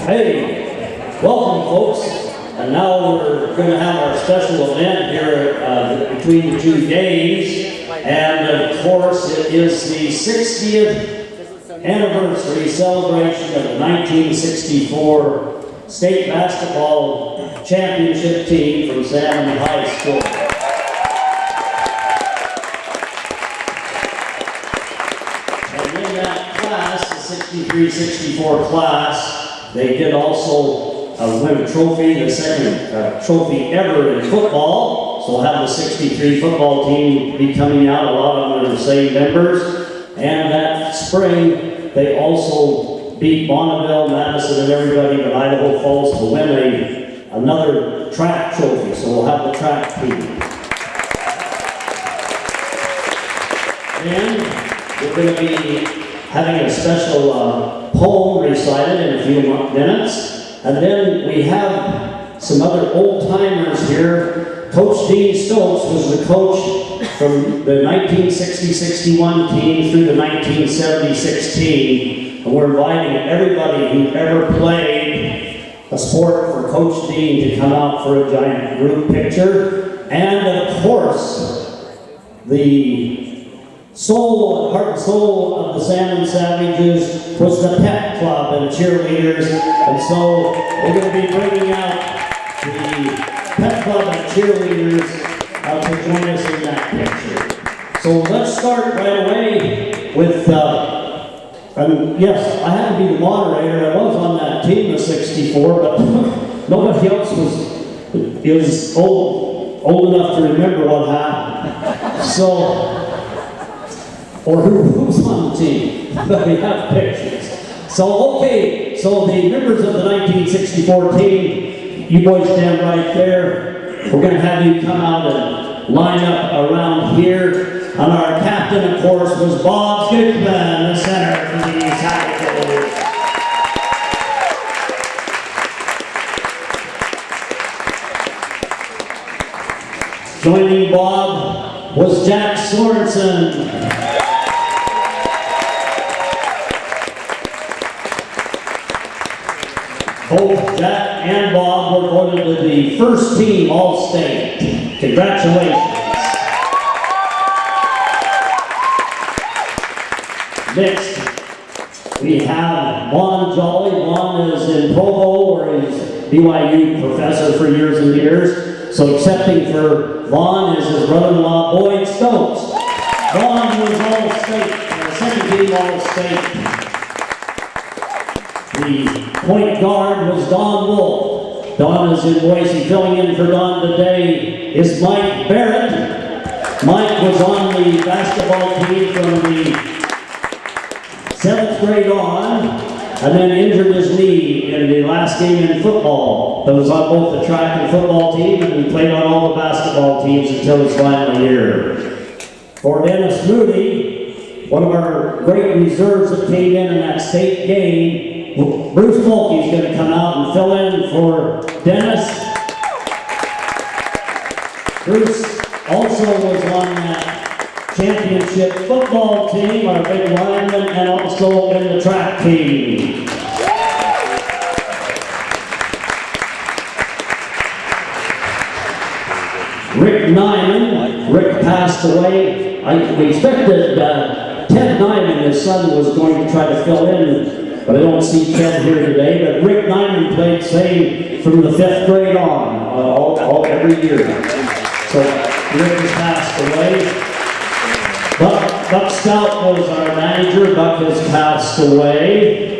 Hey, welcome folks. And now we're going to have our special event here between the two games. And of course it is the 60th anniversary celebration of the 1964 state basketball championship team from Salmon High School. And in that class, the 63-64 class, they did also win a trophy, the second trophy ever in football. So we'll have the 63 football team be coming out. A lot of them are the same members. And that spring, they also beat Bonneville, Madison, and everybody in Idaho Falls to win another track trophy. So we'll have the track team. And we're going to be having a special poem recited in a few minutes. And then we have some other old-timers here. Coach Dean Stokes was the coach from the 1960-61 team through the 1970-6 team. And we're inviting everybody who ever played a sport for Coach Dean to come out for a giant group picture. And of course, the heart and soul of the Salmon Savages was the pep club and cheerleaders, and so we're going to be bringing out the pep club and cheerleaders to join us in that picture. So let's start right away with, yes, I had to be the moderator. I was on that team of 64, but nobody else was old enough to remember what happened. So, or who's on the team, but we have pictures. So, okay, so the members of the 1964 team, you boys stand right there. We're going to have you come out and line up around here. And our captain, of course, was Bob Goodman, the center for the Tigers. Joining Bob was Jack Sorensen. Both Jack and Bob were voted to the first team All-State. Congratulations. Next, we have Vaughn Jolly. Vaughn is in Provo, where he's BYU professor for years and years. So accepting for Vaughn is his brother-in-law, Boyd Stokes. Vaughn was All-State, second team All-State. The point guard was Don Wolf. Don is in Boise. Filling in for Don today is Mike Barrett. Mike was on the basketball team from the 7th grade on, and then injured his knee in the last game in football. He was on both the track and football team, and he played on all the basketball teams until his final year. For Dennis Moody, one of our great reserves that came in that state game, Bruce Mulkey's going to come out and fill in for Dennis. Bruce also was on that championship football team, our big lineman, and also in the track team. Rick Nyman. Rick passed away. We expected Ted Nyman, his son, was going to try to fill in, but I don't see Ted here today. But Rick Nyman played same from the 5th grade on, every year. So Rick has passed away. Buck Stout was our manager. Buck has passed away.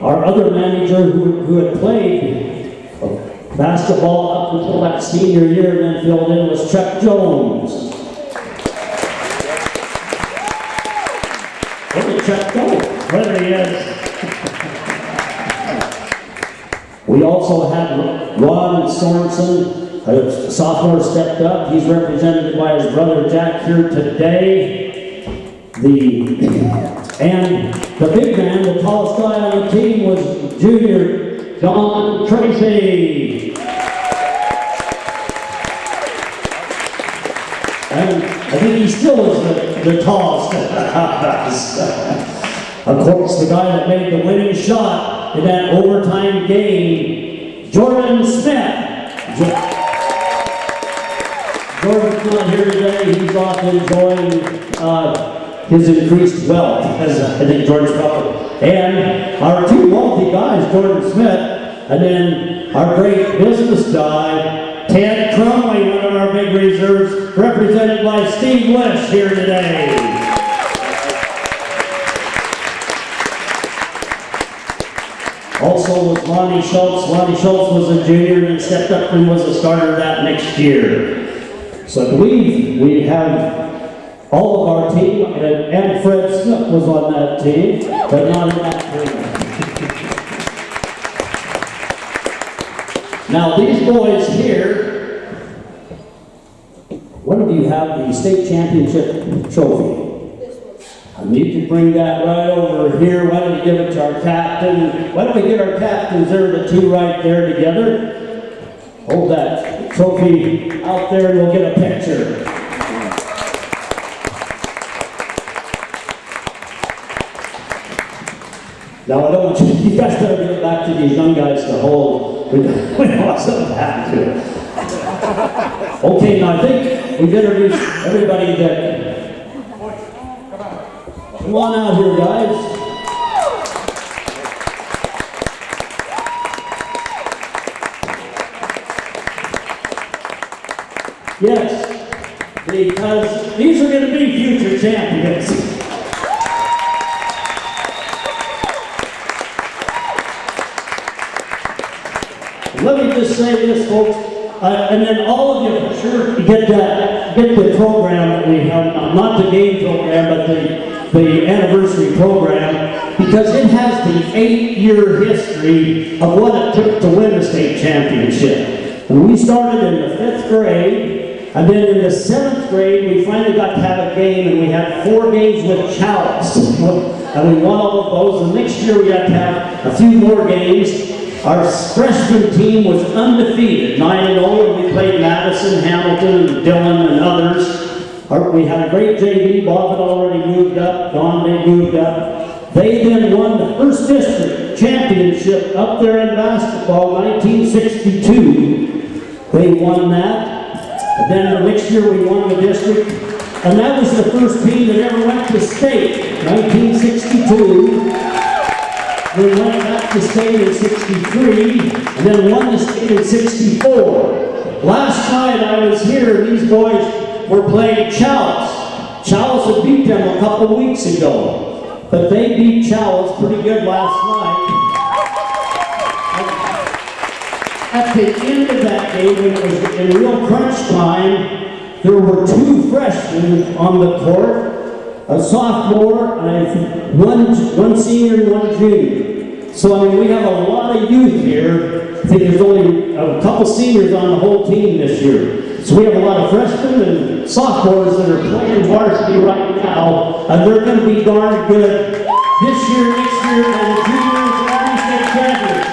Our other manager who had played basketball up until that senior year and then filled in was Chuck Jones. Where did Chuck go? There he is. We also had Ron Sorensen, a sophomore, stepped up. He's represented by his brother Jack here today. And the big man, the tallest guy on the team, was junior Don Tracy. And I think he still is the tallest. Of course, the guy that made the winning shot in that overtime game, Jordan Smith. Jordan's not here today. He's off enjoying his increased wealth, as I think Jordan's probably. And our two wealthy guys, Jordan Smith, and then our great business guy, Ted Crumley, one of our big reserves, represented by Steve West here today. Also was Lonnie Schultz. Lonnie Schultz was a junior and stepped up and was a starter that next year. So I believe we have all of our team, and Fred Smith was on that team, but not in that team. Now these boys here, one of you have the state championship trophy. I need to bring that right over here. Why don't we give it to our captain? Why don't we get our captains there, the two right there together? Hold that trophy out there and we'll get a picture. Now I don't want you guys better give it back to these young guys to hold. We don't want something to happen to it. Okay, now I think we've introduced everybody that. Come on out here, guys. Yes, because these are going to be future champions. Let me just say this, folks, and then all of you for sure get the program that we have, not the game program, but the anniversary program, because it has the 8-year history of what it took to win the state championship. And we started in the 5th grade, and then in the 7th grade, we finally got to have a game, and we had 4 games with Chalice. And we won all of those, and next year we got to have a few more games. Our freshman team was undefeated, 9-0, and we played Madison, Hamilton, Dillon, and others. We had a great JV. Bob had already moved up. Don had moved up. They then won the first district championship up there in basketball, 1962. They won that. And then the next year we won the district. And that was the first team that ever went to state, 1962. They went back to state in 63, and then won the state in 64. Last night I was here, these boys were playing Chalice. Chalice had beat them a couple weeks ago, but they beat Chalice pretty good last night. At the end of that game, when it was in real crunch time, there were 2 freshmen on the court, a sophomore, and one senior and 1 junior. So, I mean, we have a lot of youth here. I think there's only a couple seniors on the whole team this year. So we have a lot of freshmen and sophomores that are playing varsity right now, and they're going to be darn good this year, next year, and in 2 years, they'll be state champions.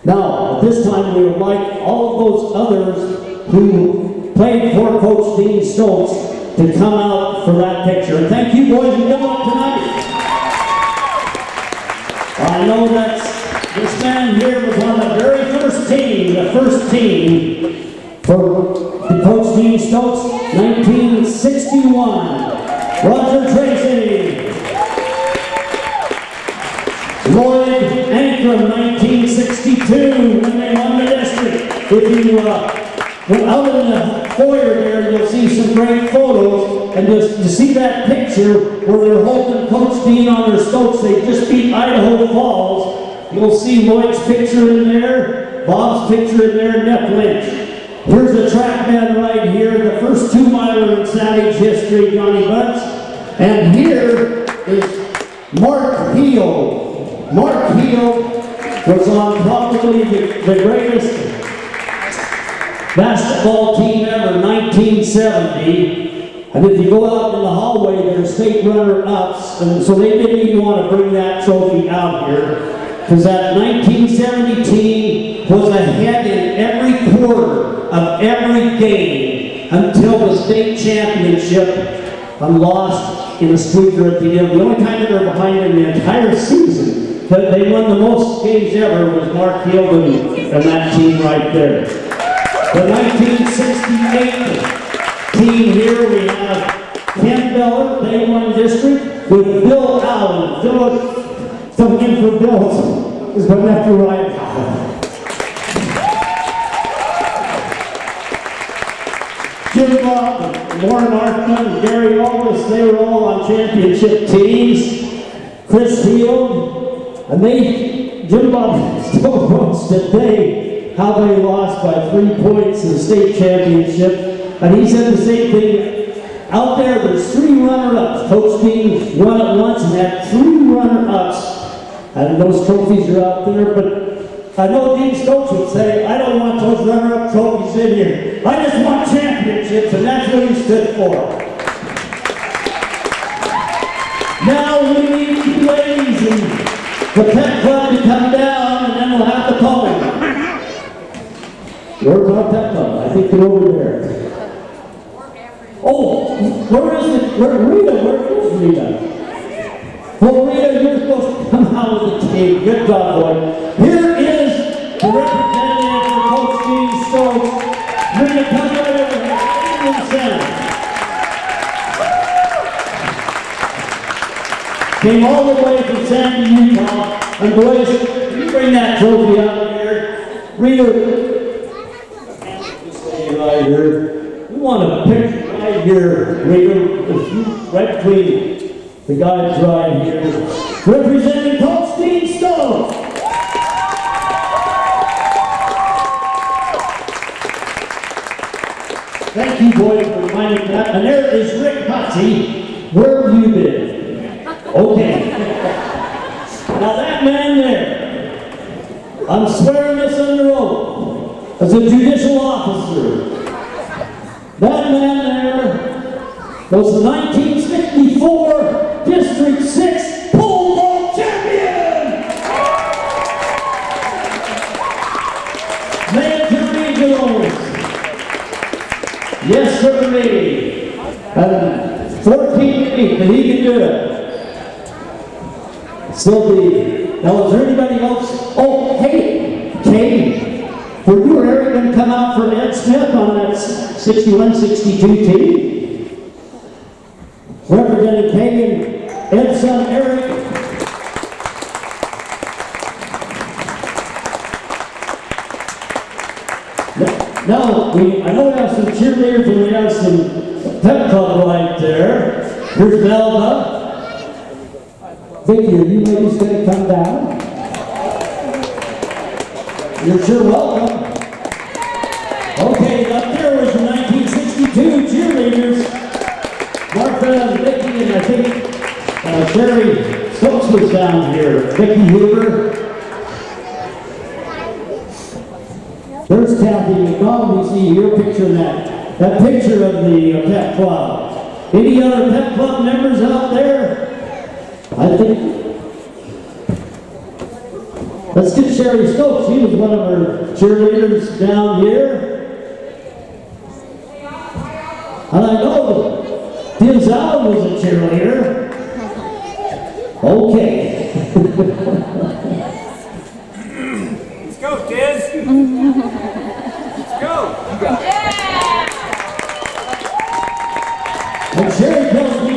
Now, at this time, we would like all of those others who played for Coach Dean Stokes to come out for that picture. And thank you, boys, and good luck tonight. I know that this man here was on the very first team for the Coach Dean Stokes, 1961. Roger Tracy. Lloyd Ankrum, 1962, when they won the district. If you go out in the foyer there, you'll see some great photos, and you see that picture where they're holding Coach Dean on their Stokes. They just beat Idaho Falls. You'll see Lloyd's picture in there, Bob's picture in there, and Neff Lynch. Here's the track man right here, the first 2-miler in Savage history, Johnny Butts. And here is Mark Heel. Mark Heel was on probably the greatest basketball team ever, 1970. And if you go out in the hallway, they're state runner-ups, and so they didn't even want to bring that trophy out here, because that 1970 team was ahead in every quarter of every game until the state championship and lost in a squeaker at the end. The only time that they're behind in the entire season, that they won the most games ever, was Mark Hilden and that team right there. The 1968 team here, we have Ken Beller, they won district, with Bill Allen. Phil, coming in for Bill, is my nephew Ryan Allen. Jim Bob, Warren Artman, Gary Aldis, they were all on championship teams. Chris Field, and Jim Bob still quotes today how they lost by 3 points in the state championship. And he said the same thing. Out there's 3 runner-ups. Coach Dean won it once and had 3 runner-ups. And those trophies are out there, but I know Dean's coach would say, I don't want those runner-up trophies in here. I just want championships, and that's what he stood for. Now we need you ladies and the pet club to come down, and then we'll have the poem. Where's our pet club? I think they're over there. Oh, where is Rita? Where is Rita? Well, Rita, you're supposed to come out with the team. Good job, boy. Here is the representative for Coach Dean Stokes. Rita, come right over here. Came all the way from Sandy, Utah. And boys, you bring that trophy out here. Rita, this lady right here. We want a picture right here, Rita, right between the guys right here. Representing Coach Dean Stokes. Thank you, boys, for reminding me that. And there is Rick Hutsey. Where have you been? Okay. Now that man there, I'm swearing this under oath, as a judicial officer. That man there was the 1964 District 6 pole vault champion! Major Jones. Yes, sir, me. And 14 feet, but he can do it. Still be. Now, is there anybody else? Oh, hey, Kay. Were you or Eric going to come out for Ed Smith on that 61-62 team? Representing Kay and Ed's son, Eric. Now, I know we have some cheerleaders and we have some pep club right there. Here's Melba. Vicky, are you ladies going to come down? You're sure welcome. Okay, up there was the 1962 cheerleaders. Martha and Vicky, and I think Sherry Stokes was down here. Vicky Hoover. There's Kathy McDonald. We see your picture in that picture of the pep club. Any other pep club members out there? I think. Let's get Sherry Stokes. She was one of our cheerleaders down here. And I know Denzel was a cheerleader. Okay. Let's go, Diz. Let's go. Yeah. And Sherry tells me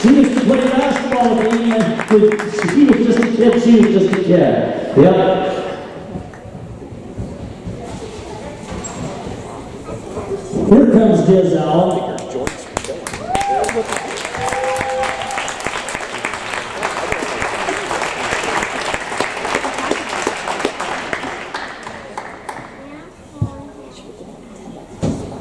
she used to play basketball with me, and she was just a kid. She was just a kid. Yep. Here comes Denzel.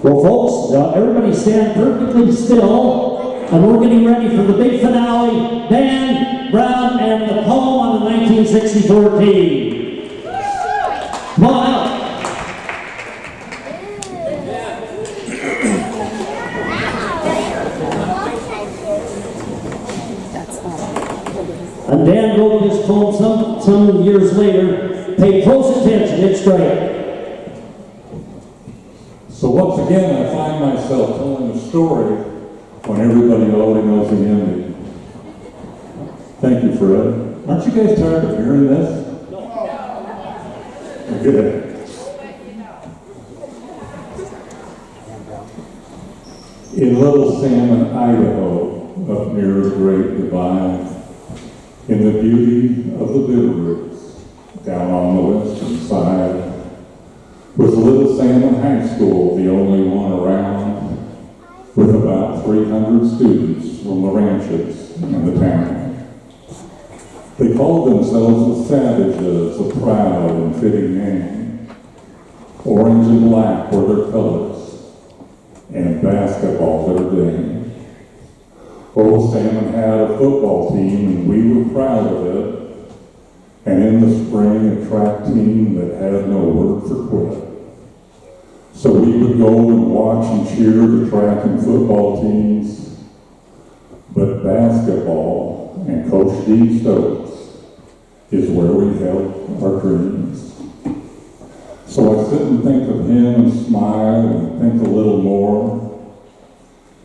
Well, folks, everybody stand perfectly still, and we're getting ready for the big finale, Dan Brown and the poem on the 1964 team. Come on out. And Dan wrote this poem some years later. Pay close attention, it's great. So what once again, I find myself telling a story when everybody already knows the ending. Thank you, Fred. Aren't you guys tired of hearing this? No. Good. In Little Salmon, Idaho, up near the Great Divide, in the beauty of the Bitterroots, down on the western side, was Little Salmon High School, the only one around, with about 300 students from the ranches in the town. They called themselves the Savages, a proud and fitting name. Orange and black were their colors, and basketball their game. Old Salmon had a football team, and we were proud of it. And in the spring, a track team that had no word for quit. So we would go and watch and cheer the track and football teams, but basketball and Coach Dean Stokes is where we held our dreams. So I sit and think of him and smile and think a little more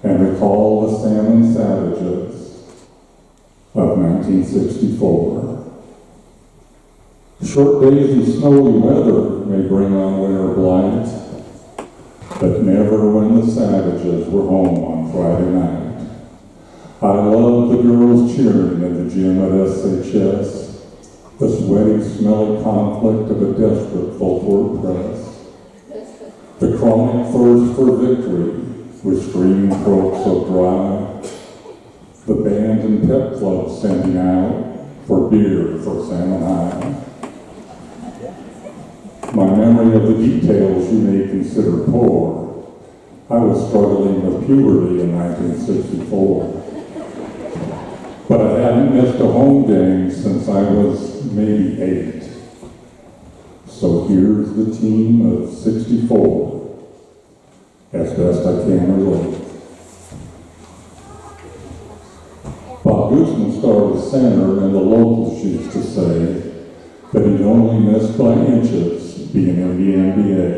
and recall the Salmon Savages of 1964. Short days and snowy weather may bring on winter blight, but never when the Savages were home on Friday night. I loved the girls cheering in the gym at SHS, the sweaty, smelly conflict of a desperate full-court press, the chronic thirst for victory with streaming throats so dry, the band and pep clubs sending out for beer for Salmon High. My memory of the details you may consider poor. I was struggling with puberty in 1964. But I hadn't missed a home game since I was maybe 8. So here's the team of 64, as best I can relate. Bob Guzman started center, and the locals used to say that he'd only missed by inches being in the NBA.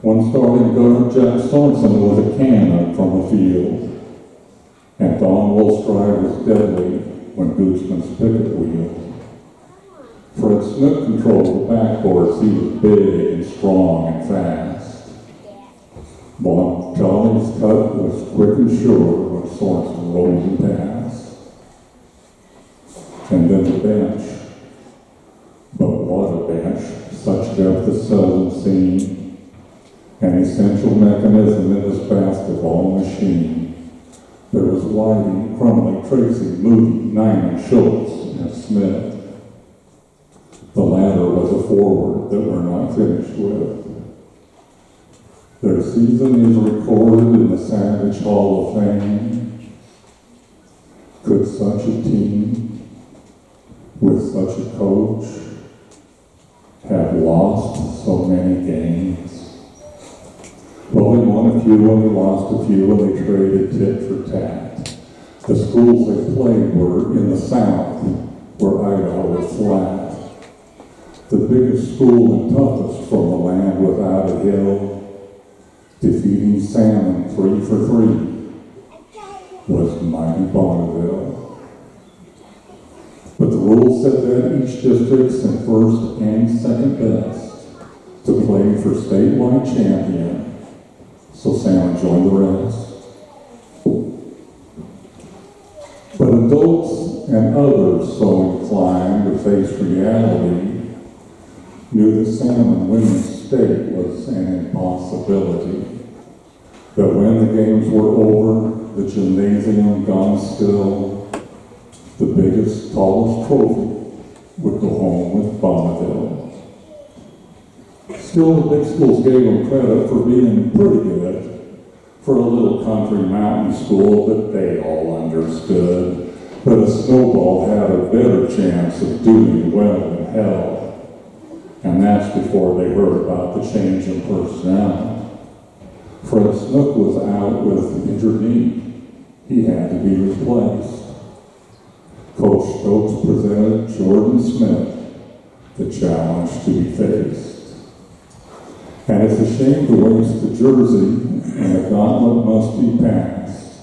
One starting guard, Jack Sorensen, was a cannon from the field, and Don Wolstride was deadly when Guzman's picket wheel. Fred Snook controlled the backboards. He was big and strong and fast. Bob Jolly's cut was quick and sure when Sorensen rolled and passed. And then the bench. But what a bench. Such depth is seldom seen. An essential mechanism in this basketball machine. There was Whitey, Crumley, Tracy, Moody, Nyman, Schultz, and Smith. The latter was a forward that we're not finished with. Their season is recorded in the Savage Hall of Fame. Could such a team, with such a coach, have lost so many games? Well, they won a few and they lost a few and they traded tit for tat. The schools they played were in the South, where Idaho was flat. The biggest school and toughest from the land without a hill, defeating Salmon 3 for 3, was mighty Bonneville. But the rules said that each district sent first and second best to play for statewide champion, so Salmon joined the rest. But adults and others so inclined to face reality knew that Salmon winning state was an impossibility. That when the games were over, the gymnasium gone still, the biggest, tallest trophy would go home with Bonneville. Still, the big schools gave them credit for being pretty good for a little country mountain school that they all understood. But a snowball had a better chance of doing well in hell. And that's before they heard about the change in personnel. Fred Snook was out with injured knee. He had to be replaced. Coach Stokes presented Jordan Smith the challenge to be faced. And it's a shame to waste the jersey, and the gauntlet must be passed,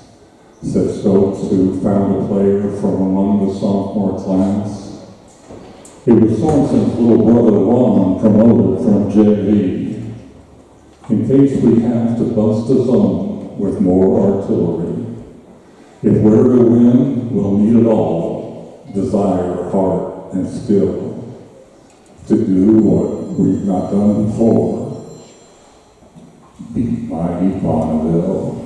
said Stokes, who found a player from among the sophomore class. It was Sorensen's little brother Ron promoted from JV. In case we have to bust a zone with more artillery, if we're to win, we'll need it all, desire, heart, and skill, to do what we've not done before, beat mighty Bonneville.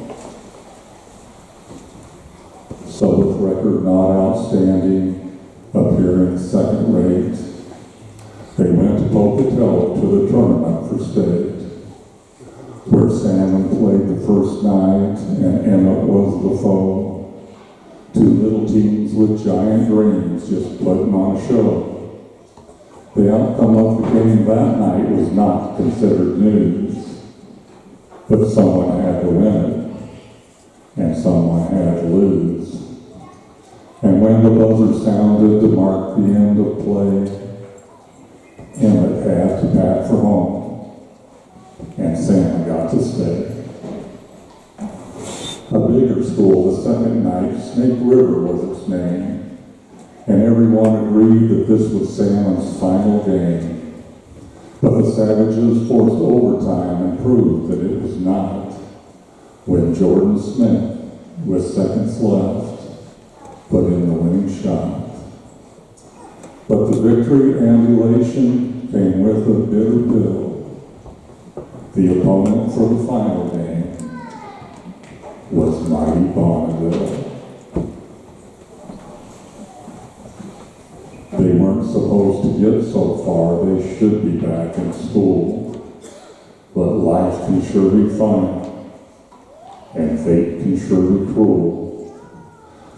So with record not outstanding, appearing second rate, they went to Pocatello to the tournament for state, where Salmon played the first night and Emmett was the foe. Two little teams with giant dreams just putting on a show. The outcome of the game that night was not considered news, but someone had to win it, and someone had to lose. And when the buzzer sounded to mark the end of play, Emmett had to bat for home, and Sam got to stay. A bigger school the second night, Snake River was its name, and everyone agreed that this was Salmon's final game. But the Savages forced overtime and proved that it was not, when Jordan Smith, with seconds left, put in the winning shot. But the victory and elation came with a bitter pill. The opponent for the final game was mighty Bonneville. They weren't supposed to get so far, they should be back in school. But life can sure be fun, and fate can sure be cruel.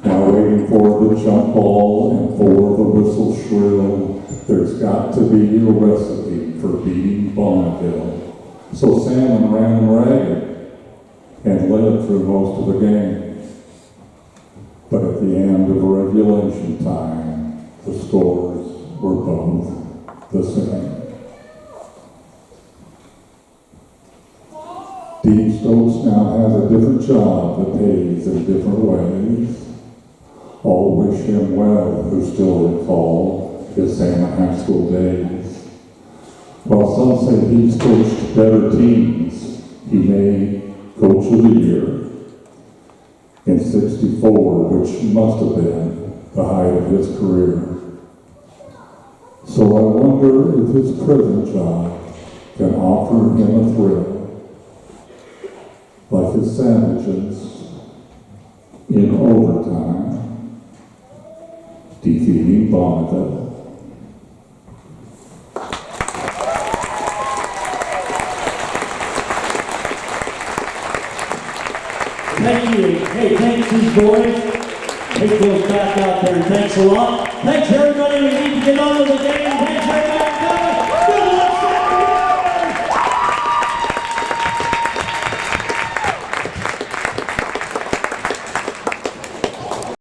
Now waiting for the jump ball and for the whistle shrill, there's got to be a recipe for beating Bonneville. So Salmon ran ragged and led through most of the game. But at the end of regulation time, the scores were both the same. Dean Stokes now has a different job that pays in different ways. All wish him well who still recall his Salmon High School days. While some say he's coached better teams, he made Coach of the Year in '64, which must have been the height of his career. So I wonder if his present job can offer him a thrill, like his Savages in overtime, defeating Bonneville. Thank you. Hey, thanks these boys. Take those back out there and thanks a lot. Thanks everybody. We need to get on with the game. Thanks everybody.